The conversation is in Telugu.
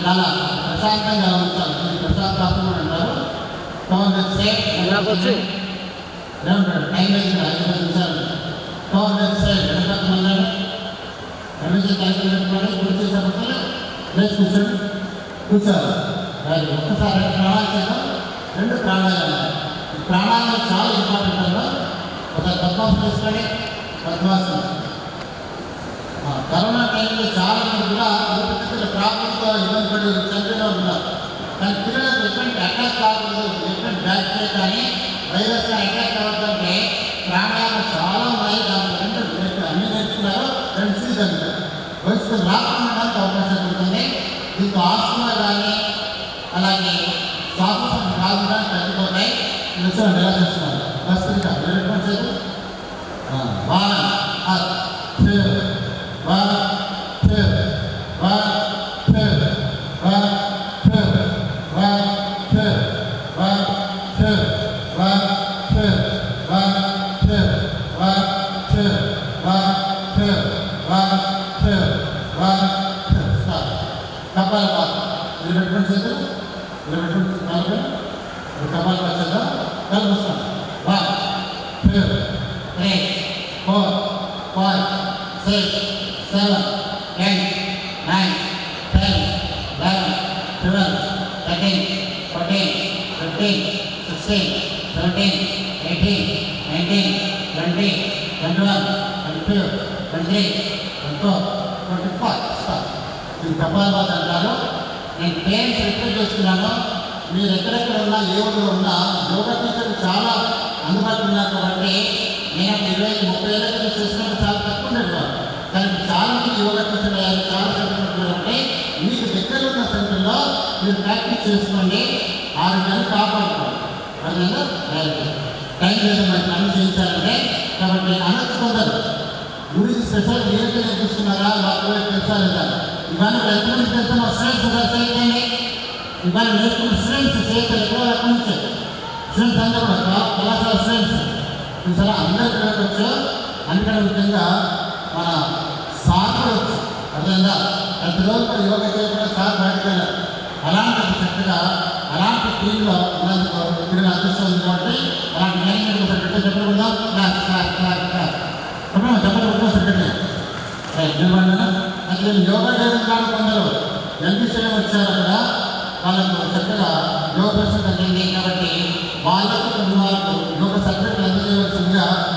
చాలా ప్రశాంతంగా ఉంటారు. దీన్ని ప్రశాంతాత్మ అంటారు. టైం అయింది 5 నిమిషాలు. కూర్చోండి కూర్చోాలి. ఒక్కసారి ప్రాణాలు చేయడం, 2 ప్రాణాయాలు. ఈ ప్రాణాయాలు చాలా ఇంపార్టెంట్ అన్న. ఒక పద్మాసనం తీసుకొని పద్మాసనం. కరోనా టైంలో చాలా మంది కూడా ఊపిరితిత్తుల ప్రాబ్లంతో ఇబ్బంది పడి చనిపోయిన ఉన్నారు. కానీ పిల్లలకు ఎటువంటి అటాక్ కాకూడదు, ఎటువంటి బ్యాక్టీరియా కానీ వైరస్ అటాక్ కావద్దంటే ప్రాణాయామం చాలా ఉన్నాయి. దాంట్లో 2 అన్ని నేర్చుకున్నారు. 2 సీజన్ వయసుకు రాకుండా అవకాశం ఉంటుంది. దీంతో ఆస్మా కానీ అలాగే శ్వాస రాకుండా తగ్గిపోతాయి. నిమిషాలు ఎలా చేస్తున్నారు వస్తుంది. 25 కపాలభాతి అంటారు. నేను పేరెంట్స్ రిక్వెస్ట్ చేస్తున్నాను, మీరు ఎక్కడెక్కడ ఉన్నా ఏ ఊళ్ళో ఉన్నా యోగా టీచర్లు చాలా అందుబాటులో ఉన్నారు. కాబట్టి నేను 20-30 ఏళ్ళ నుంచి చేసినప్పుడు చాలా తక్కువ ఉండేవారు. కానీ చాలా మంది యోగా టీచర్లు అయ్యారు, చాలా సెంటర్లు. అంటే మీకు దగ్గర ఉన్న సెంటర్లో మీరు ప్రాక్టీస్ చేసుకోండి. 6 నెలలు కాపాడుకోవాలి. 6 నెలలు టైం లేదు మనకి అన్ని చేయించాలంటే. కాబట్టి అనొచ్చు కొందరు గురించి స్పెషల్ ఏదైతే నేర్పిస్తున్నారా వాళ్ళు తెలుసా లేదా? ఇవాళ ఎంతమంది తెలుసా? మా స్టూడెంట్స్ ఒకసారి చేయండి. ఇవాళ నేర్చుకున్న స్టూడెంట్స్ చేస్తారు ఎక్కువ అక్కడి నుంచే. స్టూడెంట్స్ అందరూ కూడా కళాశాల స్టూడెంట్స్ చూసారా, అందరూ పిల్లవచ్చు. అందుకని ముఖ్యంగా మన సార్ కూడా వచ్చు. అర్థమైందా? ప్రతిరోజు కూడా యోగా చేయకుండా సార్ బయటకు వెళ్ళారు. అలాంటి చక్కగా అలాంటి టీంలో ఉన్నందుకు తిరిగి అదృష్టం ఉంది. కాబట్టి అలాంటి మేనేజ్మెంట్ ఒకటి చెప్పకుండా చెప్పకుండా సెక్రటరీ అసలు యోగా చేయడం కాదు. కొందరు ఎల్బీసీలో వచ్చారు, అక్కడ వాళ్ళకు చక్కగా యోగా ప్రశ్న తగ్గింది. కాబట్టి వాళ్ళకు యోగా సర్టిఫికెట్లు అందజేయవలసిందిగా